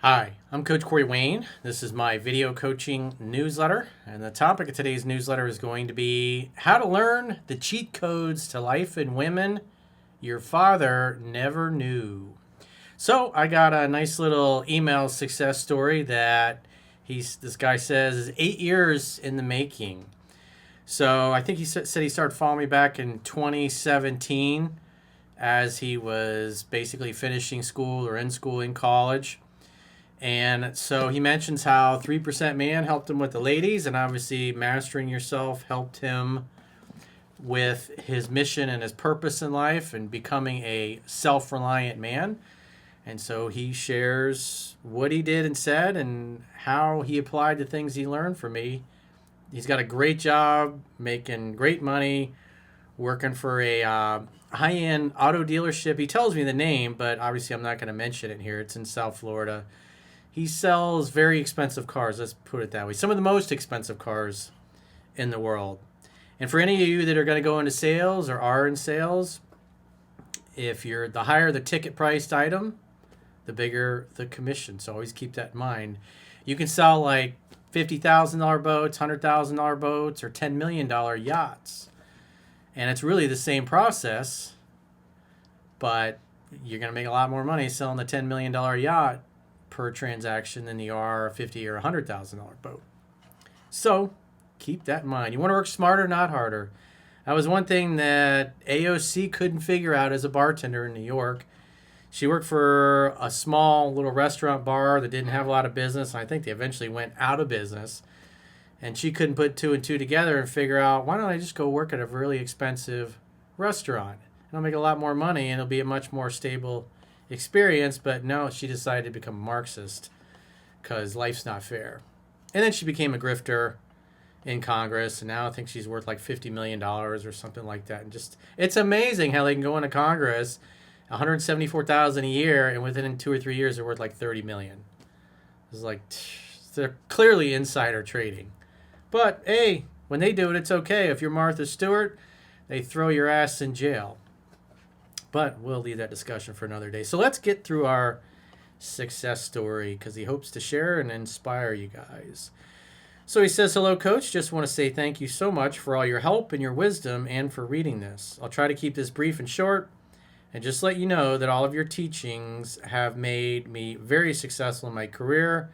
Hi, I'm Coach Corey Wayne. This is my video coaching newsletter, and the topic of today's newsletter is going to be how to learn the cheat codes to life and women your father never knew. So I got a nice little email success story that this guy says is 8 years in the making. So I think he said he started following me back in 2017 as he was basically finishing school or in school in college. And so he mentions how 3% Man helped him with the ladies, and obviously Mastering Yourself helped him with his mission and his purpose in life and becoming a self-reliant man. And so he shares what he did and said and how he applied the things he learned from me. He's got a great job, making great money, working for a high-end auto dealership. He tells me the name, but obviously I'm not going to mention it here. It's in South Florida. He sells very expensive cars, let's put it that way. Some of the most expensive cars in the world. And for any of you that are going to go into sales or are in sales, the higher the ticket priced item, the bigger the commission. So always keep that in mind. You can sell like $50,000 boats, $100,000 boats, or $10 million yachts. And it's really the same process, but you're going to make a lot more money selling the $10 million yacht per transaction than you are a $50,000 or $100,000 boat. So keep that in mind. You want to work smarter, not harder. That was one thing that AOC couldn't figure out as a bartender in New York. She worked for a small little restaurant bar that didn't have a lot of business. And I think they eventually went out of business. And she couldn't put two and two together and figure out, why don't I just go work at a really expensive restaurant? And I'll make a lot more money and it'll be a much more stable experience. But no, she decided to become a Marxist because life's not fair. And then she became a grifter in Congress, and now I think she's worth like $50 million or something like that. And just, it's amazing how they can go into Congress, $174,000 a year, and within 2 or 3 years they're worth like $30 million. It's like, they're clearly insider trading. But hey, when they do it, it's okay. If you're Martha Stewart, they throw your ass in jail. But we'll leave that discussion for another day. So let's get through our success story because he hopes to share and inspire you guys. So he says, hello, Coach. Just want to say thank you so much for all your help and your wisdom and for reading this. I'll try to keep this brief and short and just let you know that all of your teachings have made me very successful in my career,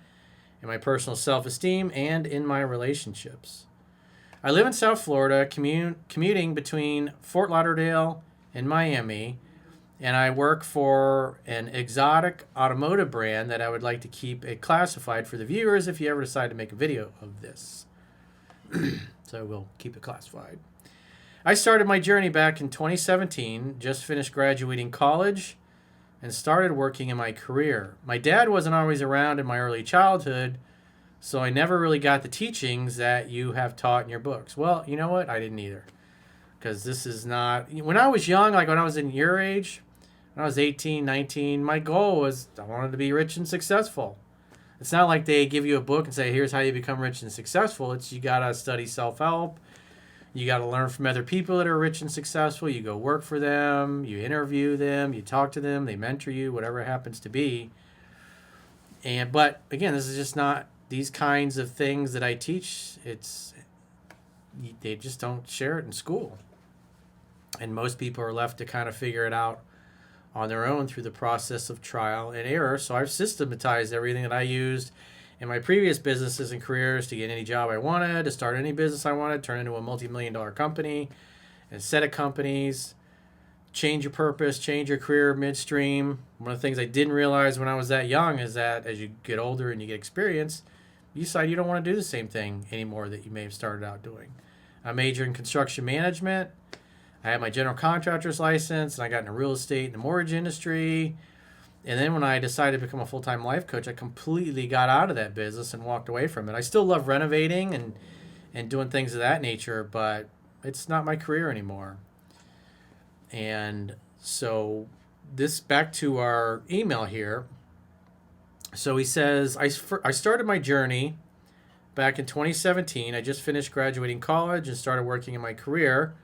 in my personal self-esteem, and in my relationships. I live in South Florida, commuting between Fort Lauderdale and Miami, and I work for an exotic automotive brand that I would like to keep it classified for the viewers if you ever decide to make a video of this. So we'll keep it classified. I started my journey back in 2017, just finished graduating college, and started working in my career. My dad wasn't always around in my early childhood, so I never really got the teachings that you have taught in your books. Well, you know what? I didn't either. Because this is not... When I was young, like when I was in your age, when I was 18, 19, my goal was I wanted to be rich and successful. It's not like they give you a book and say, here's how you become rich and successful. It's you got to study self-help. You got to learn from other people that are rich and successful. You go work for them. You interview them. You talk to them. They mentor you, whatever it happens to be. But again, this is just not these kinds of things that I teach. They just don't share it in school. And most people are left to kind of figure it out on their own through the process of trial and error. So I've systematized everything that I used in my previous businesses and careers to get any job I wanted, to start any business I wanted, turn into a multi-million-dollar company, and set of companies, change your purpose, change your career midstream. One of the things I didn't realize when I was that young is that as you get older and you get experience, you decide you don't want to do the same thing anymore that you may have started out doing. I majored in construction management. I had my general contractor's license, and I got into real estate and the mortgage industry. And then when I decided to become a full-time life coach, I completely got out of that business and walked away from it. I still love renovating and doing things of that nature, but it's not my career anymore. And so back to our email here. So he says, I started my journey back in 2017. I just finished graduating college and started working in my career.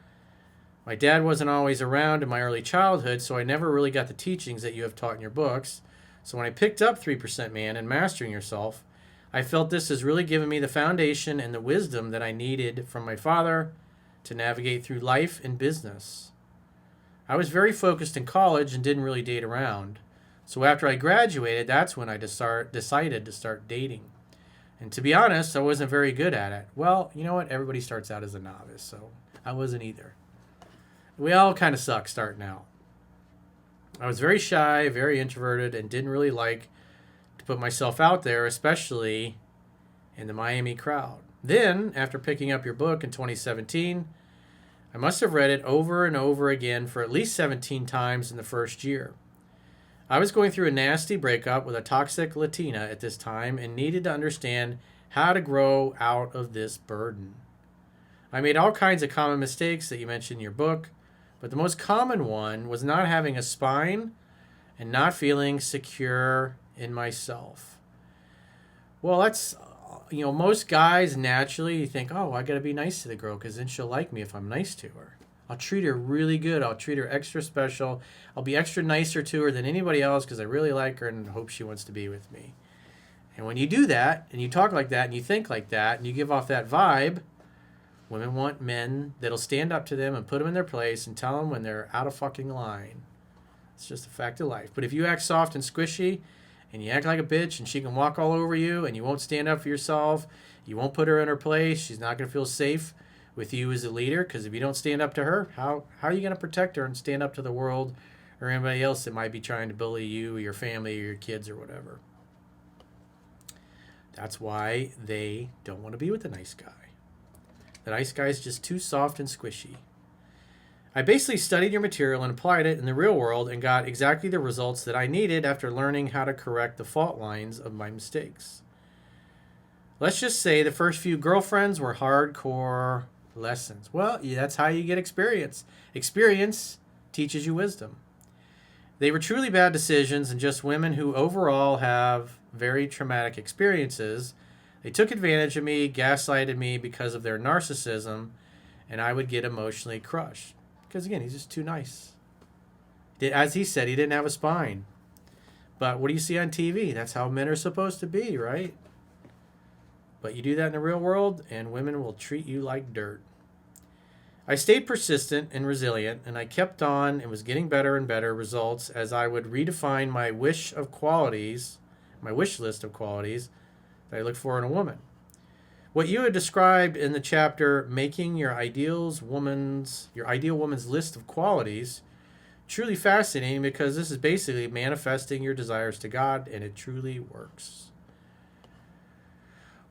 My dad wasn't always around in my early childhood, so I never really got the teachings that you have taught in your books. So when I picked up 3% Man and Mastering Yourself, I felt this has really given me the foundation and the wisdom that I needed from my father to navigate through life and business. I was very focused in college and didn't really date around. So after I graduated, that's when I decided to start dating. And to be honest, I wasn't very good at it. Well, you know what? Everybody starts out as a novice, so I wasn't either. We all kind of suck starting out. I was very shy, very introverted, and didn't really like to put myself out there, especially in the Miami crowd. Then, after picking up your book in 2017, I must have read it over and over again for at least 17 times in the first year. I was going through a nasty breakup with a toxic Latina at this time and needed to understand how to grow out of this burden. I made all kinds of common mistakes that you mentioned in your book, but the most common one was not having a spine and not feeling secure in myself. Well, that's, most guys naturally think, oh, I got to be nice to the girl because then she'll like me if I'm nice to her. I'll treat her really good. I'll treat her extra special. I'll be extra nicer to her than anybody else because I really like her and hope she wants to be with me. And when you do that and you talk like that and you think like that and you give off that vibe, women want men that'll stand up to them and put them in their place and tell them when they're out of fucking line. It's just a fact of life. But if you act soft and squishy and you act like a bitch and she can walk all over you and you won't stand up for yourself, you won't put her in her place, she's not going to feel safe with you as a leader, because if you don't stand up to her, how are you going to protect her and stand up to the world or anybody else that might be trying to bully you or your family or your kids or whatever? That's why they don't want to be with the nice guy. The nice guy is just too soft and squishy. I basically studied your material and applied it in the real world and got exactly the results that I needed after learning how to correct the fault lines of my mistakes. Let's just say the first few girlfriends were hardcore lessons. Well, that's how you get experience. Experience teaches you wisdom. They were truly bad decisions and just women who overall have very traumatic experiences. They took advantage of me, gaslighted me because of their narcissism, and I would get emotionally crushed. Because again, he's just too nice. As he said, he didn't have a spine. But what do you see on TV? That's how men are supposed to be, right? But you do that in the real world, and women will treat you like dirt. I stayed persistent and resilient, and I kept on and was getting better and better results as I would redefine my wish list of qualities that I look for in a woman. What you had described in the chapter, making your ideal woman's list of qualities, truly fascinating, because this is basically manifesting your desires to God, and it truly works.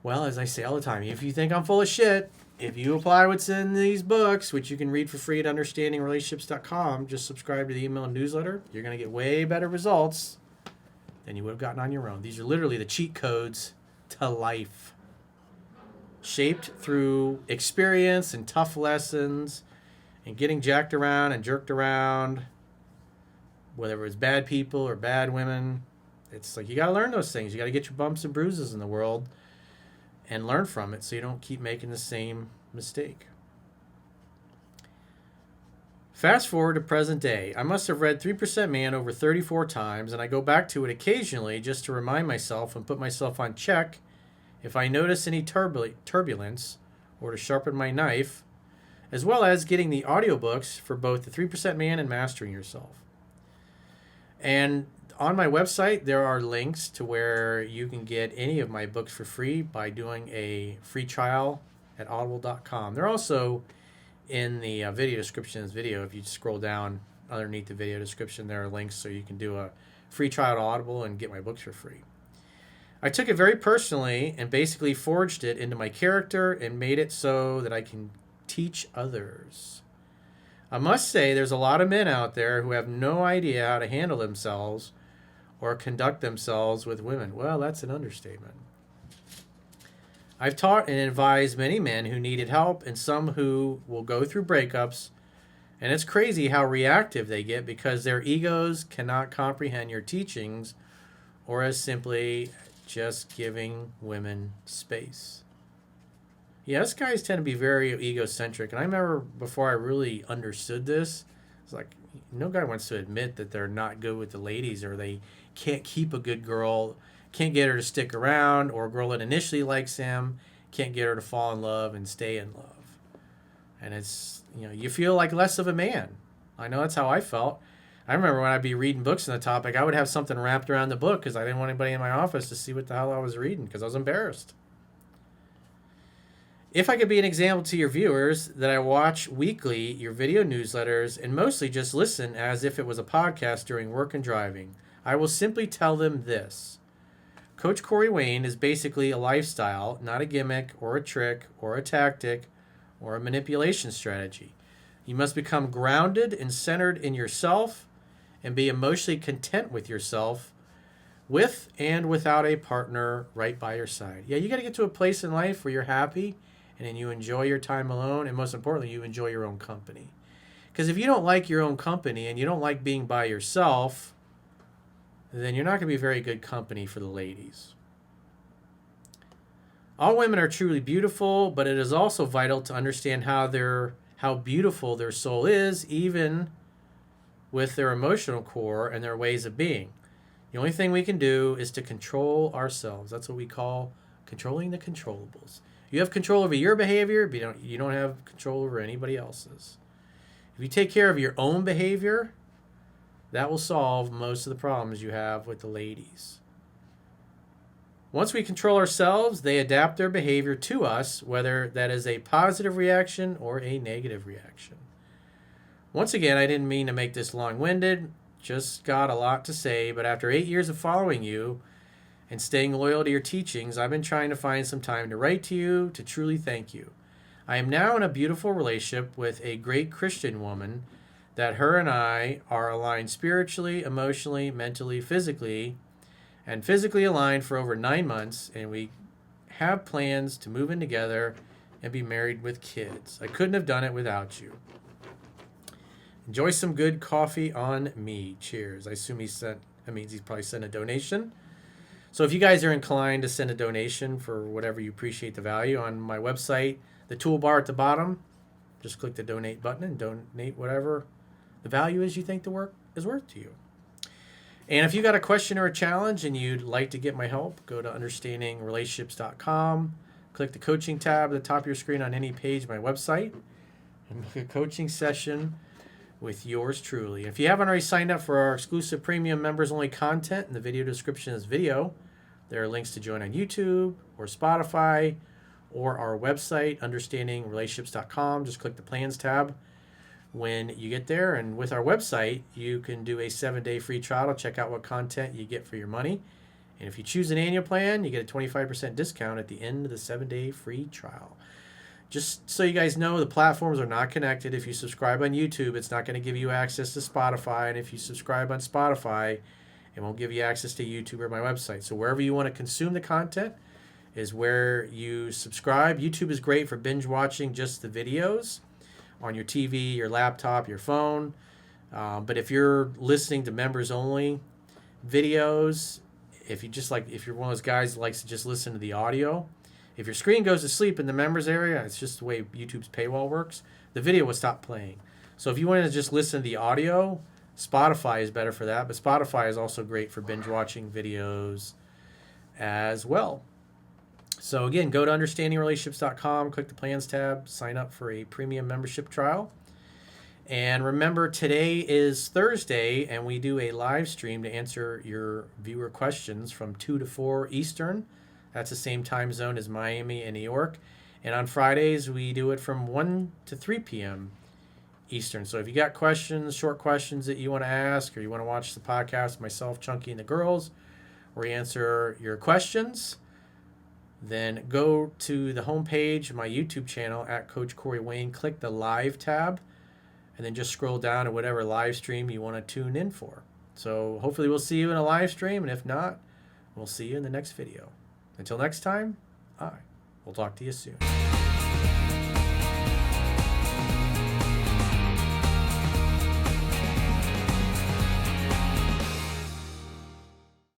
Well, as I say all the time, if you think I'm full of shit, if you apply what's in these books, which you can read for free at understandingrelationships.com, just subscribe to the email newsletter. You're going to get way better results than you would have gotten on your own. These are literally the cheat codes to life, shaped through experience and tough lessons and getting jacked around and jerked around, whether it was bad people or bad women. It's like you got to learn those things. You got to get your bumps and bruises in the world and learn from it so you don't keep making the same mistake. Fast forward to present day. I must have read 3% Man over 34 times, and I go back to it occasionally just to remind myself and put myself on check if I notice any turbulence or to sharpen my knife, as well as getting the audiobooks for both the 3% Man and Mastering Yourself. And on my website, there are links to where you can get any of my books for free by doing a free trial at audible.com. They're also in the video description of this video. If you scroll down underneath the video description, there are links so you can do a free trial to Audible and get my books for free. I took it very personally and basically forged it into my character and made it so that I can teach others. I must say there's a lot of men out there who have no idea how to handle themselves or conduct themselves with women. Well, that's an understatement. I've taught and advised many men who needed help and some who will go through breakups, and it's crazy how reactive they get because their egos cannot comprehend your teachings or as simply just giving women space. Yeah, us guys tend to be very egocentric, and I remember before I really understood this, it's like no guy wants to admit that they're not good with the ladies or they can't keep a good girl, can't get her to stick around, or a girl that initially likes him can't get her to fall in love and stay in love. And it's, you feel like less of a man. I know that's how I felt. I remember when I'd be reading books on the topic, I would have something wrapped around the book because I didn't want anybody in my office to see what the hell I was reading because I was embarrassed. If I could be an example to your viewers, that I watch weekly your video newsletters and mostly just listen as if it was a podcast during work and driving, I will simply tell them this. Coach Corey Wayne is basically a lifestyle, not a gimmick or a trick or a tactic or a manipulation strategy. You must become grounded and centered in yourself and be emotionally content with yourself, with and without a partner right by your side. Yeah, you got to get to a place in life where you're happy and then you enjoy your time alone, and most importantly, you enjoy your own company. Because if you don't like your own company and you don't like being by yourself, then you're not going to be very good company for the ladies. All women are truly beautiful, but it is also vital to understand how beautiful their soul is, even with their emotional core and their ways of being. The only thing we can do is to control ourselves. That's what we call controlling the controllables. You have control over your behavior, but you don't have control over anybody else's. If you take care of your own behavior, that will solve most of the problems you have with the ladies. Once we control ourselves, they adapt their behavior to us, whether that is a positive reaction or a negative reaction. Once again, I didn't mean to make this long-winded, just got a lot to say, but after 8 years of following you and staying loyal to your teachings, I've been trying to find some time to write to you to truly thank you. I am now in a beautiful relationship with a great Christian woman that her and I are aligned spiritually, emotionally, mentally, physically, and physically aligned for over 9 months, and we have plans to move in together and be married with kids. I couldn't have done it without you. Enjoy some good coffee on me. Cheers. I assume he's probably sent a donation. So if you guys are inclined to send a donation for whatever you appreciate the value, on my website, the toolbar at the bottom, just click the donate button and donate whatever the value is you think the work is worth to you. And if you got a question or a challenge and you'd like to get my help, go to understandingrelationships.com, click the coaching tab at the top of your screen on any page of my website, and book a coaching session with yours truly. If you haven't already signed up for our exclusive premium members only content, in the video description of this video, there are links to join on YouTube or Spotify or our website, understandingrelationships.com. Just click the plans tab when you get there. And with our website, you can do a 7-day free trial to check out what content you get for your money. And if you choose an annual plan, you get a 25% discount at the end of the 7-day free trial. Just so you guys know, the platforms are not connected. If you subscribe on YouTube, it's not going to give you access to Spotify. And if you subscribe on Spotify, it won't give you access to YouTube or my website. So wherever you want to consume the content is where you subscribe. YouTube is great for binge watching just the videos on your TV, your laptop, your phone. But if you're listening to members only videos, if you're one of those guys that likes to just listen to the audio, if your screen goes to sleep in the members area, it's just the way YouTube's paywall works, the video will stop playing. So if you wanted to just listen to the audio, Spotify is better for that, but Spotify is also great for binge watching videos as well. So again, go to understandingrelationships.com, click the plans tab, sign up for a premium membership trial. And remember, today is Thursday, and we do a live stream to answer your viewer questions from 2 to 4 Eastern. That's the same time zone as Miami and New York. And on Fridays, we do it from 1 to 3 p.m. Eastern. So if you got questions, short questions that you want to ask, or you want to watch the podcast, myself, Chunky, and the girls, where we answer your questions, then go to the homepage of my YouTube channel at Coach Corey Wayne, click the live tab, and then just scroll down to whatever live stream you want to tune in for. So hopefully we'll see you in a live stream, and if not, we'll see you in the next video. Until next time, we'll talk to you soon.